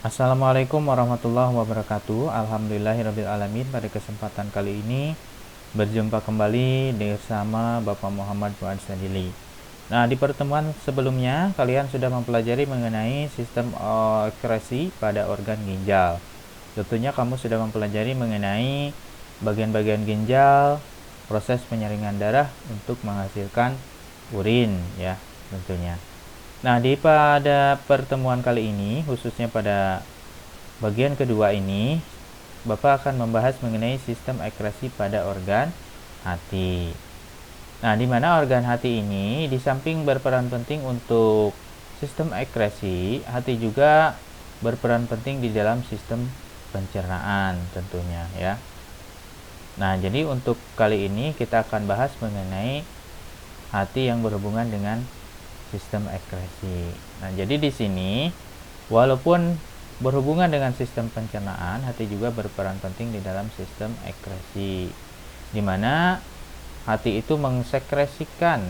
Assalamualaikum warahmatullahi wabarakatuh. Alhamdulillahirabbil alamin. Pada kesempatan kali ini berjumpa kembali bersama Bapak Muhammad Fuad Sadili. Nah, di pertemuan sebelumnya kalian sudah mempelajari mengenai sistem akresi pada organ ginjal. Tentunya kamu sudah mempelajari mengenai bagian-bagian ginjal, proses penyaringan darah untuk menghasilkan urin ya, tentunya. Nah, pada pertemuan kali ini, khususnya pada bagian kedua ini, Bapak akan membahas mengenai sistem akresi pada organ hati. Nah, di mana organ hati ini di samping berperan penting untuk sistem akresi, hati juga berperan penting di dalam sistem pencernaan tentunya ya. Nah, jadi untuk kali ini kita akan bahas mengenai hati yang berhubungan dengan sistem akresi. Nah, jadi di sini walaupun berhubungan dengan sistem pencernaan, hati juga berperan penting di dalam sistem akresi. Di mana hati itu mengekskresikan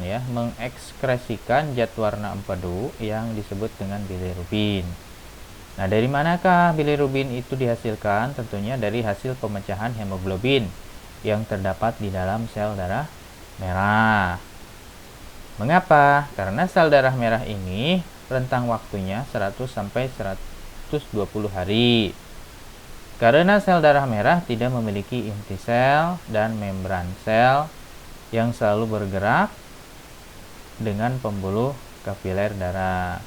zat warna empedu yang disebut dengan bilirubin. Nah, dari manakah bilirubin itu dihasilkan? Tentunya dari hasil pemecahan hemoglobin yang terdapat di dalam sel darah merah. Mengapa? Karena sel darah merah ini rentang waktunya 100 sampai 120 hari. Karena sel darah merah tidak memiliki inti sel dan membran sel yang selalu bergerak dengan pembuluh kapiler darah.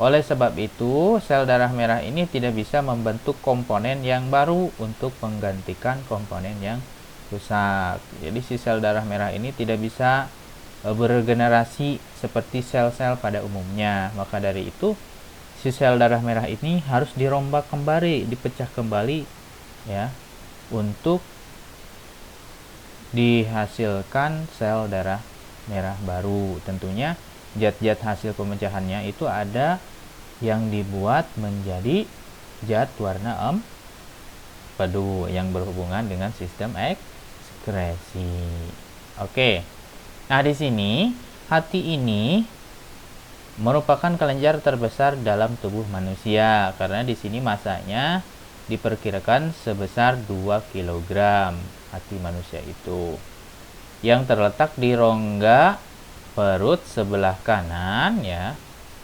Oleh sebab itu, sel darah merah ini tidak bisa membentuk komponen yang baru untuk menggantikan komponen yang rusak. Jadi si sel darah merah ini tidak bisa beregenerasi seperti sel-sel pada umumnya. Maka dari itu si sel darah merah ini harus dirombak kembali, dipecah kembali ya, untuk dihasilkan sel darah merah baru. Tentunya zat-zat hasil pemecahannya itu ada yang dibuat menjadi zat warna empedu yang berhubungan dengan sistem ekskresi. Oke. Nah, di sini hati ini merupakan kelenjar terbesar dalam tubuh manusia karena di sini masanya diperkirakan sebesar 2 kg hati manusia itu, yang terletak di rongga perut sebelah kanan ya,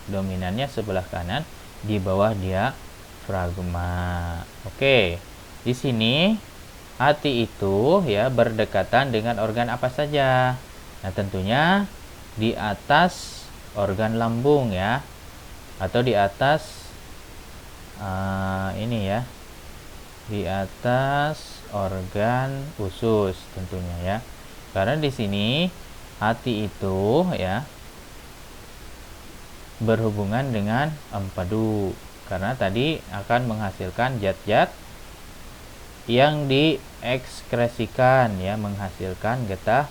dominannya sebelah kanan di bawah diafragma. Oke. Di sini hati itu ya berdekatan dengan organ apa saja? Nah, tentunya di atas organ lambung ya, atau di atas ini ya, di atas organ usus tentunya ya. Karena di sini hati itu ya berhubungan dengan empedu karena tadi akan menghasilkan zat-zat yang diekskresikan ya, menghasilkan getah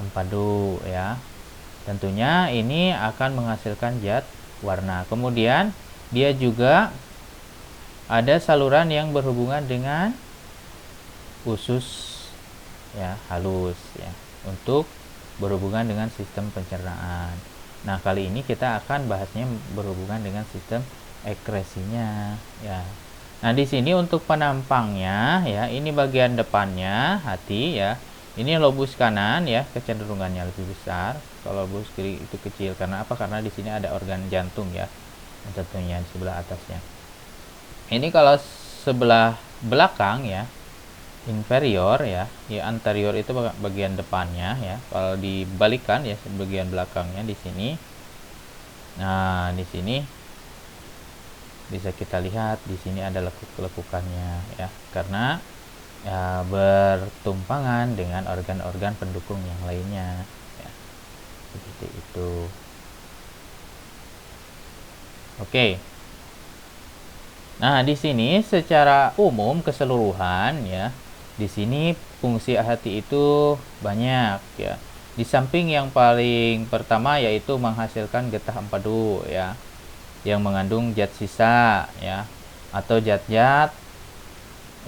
empedu ya. Tentunya ini akan menghasilkan zat warna. Kemudian dia juga ada saluran yang berhubungan dengan usus ya, halus ya, untuk berhubungan dengan sistem pencernaan. Nah, kali ini kita akan bahasnya berhubungan dengan sistem ekskresinya ya. Nah, di sini untuk penampangnya ya, ini bagian depannya hati ya. Ini lobus kanan ya, kecenderungannya lebih besar. Kalau lobus kiri itu kecil. Karena apa? Karena di sini ada organ jantung ya, tentunya di sebelah atasnya. Ini kalau sebelah belakang ya, inferior ya, anterior itu bagian depannya ya. Kalau dibalikan ya, bagian belakangnya di sini. Nah, di sini bisa kita lihat di sini ada lekuk-lekukannya ya, karena ya, bertumpangan dengan organ-organ pendukung yang lainnya ya, seperti itu. Oke. Nah, di sini secara umum keseluruhan ya, di sini fungsi hati itu banyak ya. Di samping yang paling pertama yaitu menghasilkan getah empedu ya, yang mengandung zat sisa ya, atau zat-zat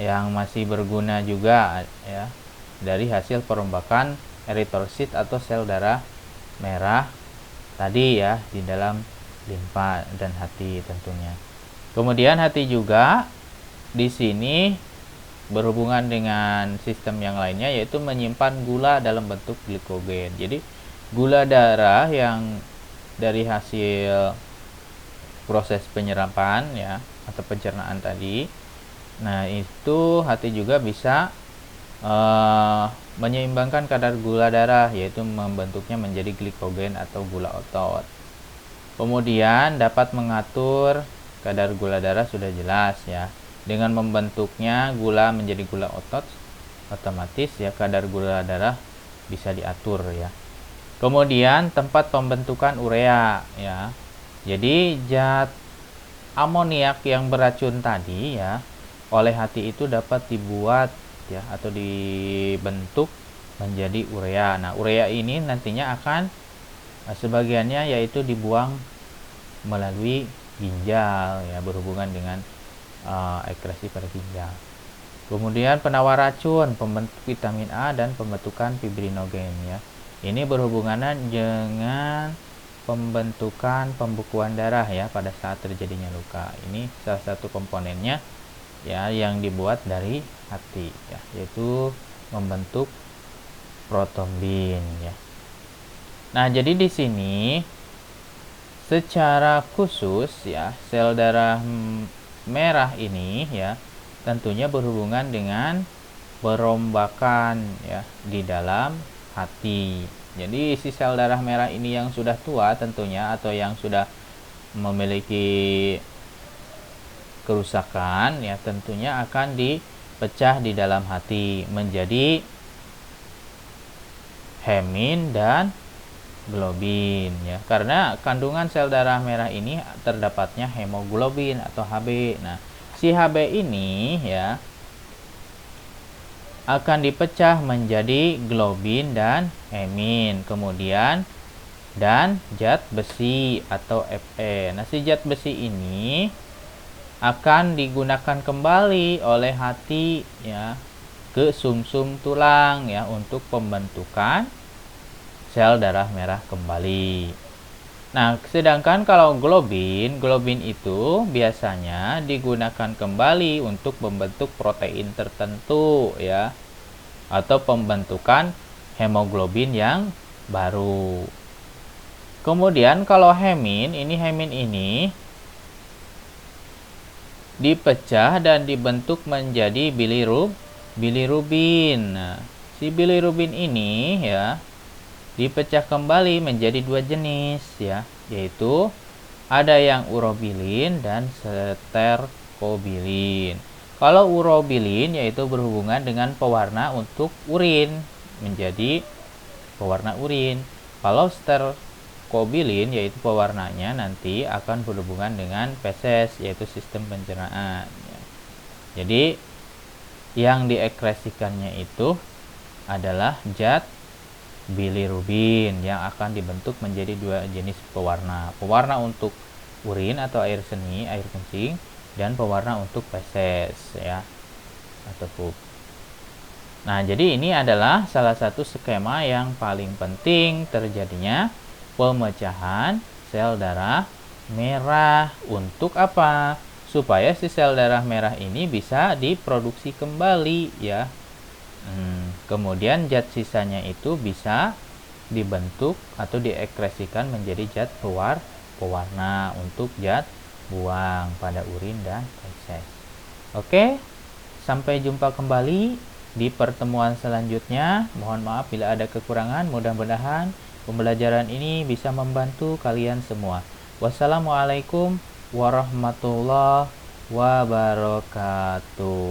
yang masih berguna juga ya, dari hasil perombakan eritrosit atau sel darah merah tadi ya, di dalam limpa dan hati tentunya. Kemudian hati juga di sini berhubungan dengan sistem yang lainnya, yaitu menyimpan gula dalam bentuk glikogen. Jadi gula darah yang dari hasil proses penyerapan ya atau pencernaan tadi, nah itu hati juga bisa menyeimbangkan kadar gula darah, yaitu membentuknya menjadi glikogen atau gula otot. Kemudian dapat mengatur kadar gula darah sudah jelas ya. Dengan membentuknya gula menjadi gula otot, otomatis ya kadar gula darah bisa diatur ya. Kemudian tempat pembentukan urea ya. Jadi zat amoniak yang beracun tadi ya oleh hati itu dapat dibuat ya atau dibentuk menjadi urea. Nah, urea ini nantinya akan sebagiannya yaitu dibuang melalui ginjal ya, berhubungan dengan ekskresi pada ginjal. Kemudian penawar racun, pembentuk vitamin A dan pembentukan fibrinogen ya. Ini berhubungan dengan pembentukan pembekuan darah ya pada saat terjadinya luka. Ini salah satu komponennya ya yang dibuat dari hati ya, yaitu membentuk protombin ya. Nah, jadi di sini secara khusus ya sel darah merah ini ya tentunya berhubungan dengan perombakan ya di dalam hati. Jadi si sel darah merah ini yang sudah tua tentunya atau yang sudah memiliki kerusakan ya tentunya akan dipecah di dalam hati menjadi hemin dan globin ya, karena kandungan sel darah merah ini terdapatnya hemoglobin atau Hb. Nah, si Hb ini ya akan dipecah menjadi globin dan hemin, kemudian dan zat besi atau Fe. Nah, si zat besi ini akan digunakan kembali oleh hati ya ke sumsum tulang ya untuk pembentukan sel darah merah kembali. Nah, sedangkan kalau globin itu biasanya digunakan kembali untuk membentuk protein tertentu ya, atau pembentukan hemoglobin yang baru. Kemudian kalau hemin ini dipecah dan dibentuk menjadi bilirubin. Nah, si bilirubin ini ya dipecah kembali menjadi dua jenis ya, yaitu ada yang urobilin dan sterkobilin. Kalau urobilin yaitu berhubungan dengan pewarna untuk urin menjadi pewarna urin. Kalau sterkobilin yaitu pewarnanya nanti akan berhubungan dengan feses yaitu sistem pencernaan ya. Jadi yang diekskresikannya itu adalah zat bilirubin yang akan dibentuk menjadi dua jenis pewarna. Pewarna untuk urin atau air seni, air kencing, dan pewarna untuk feses ya atau pup. Nah, jadi ini adalah salah satu skema yang paling penting terjadinya pemecahan sel darah merah. Untuk apa? Supaya si sel darah merah ini bisa diproduksi kembali ya. Kemudian zat sisanya itu bisa dibentuk atau diekskresikan menjadi zat pewarna untuk zat buang pada urin dan feses. Oke, sampai jumpa kembali di pertemuan selanjutnya. Mohon maaf bila ada kekurangan. Mudah-mudahan pembelajaran ini bisa membantu kalian semua. Wassalamualaikum warahmatullahi wabarakatuh.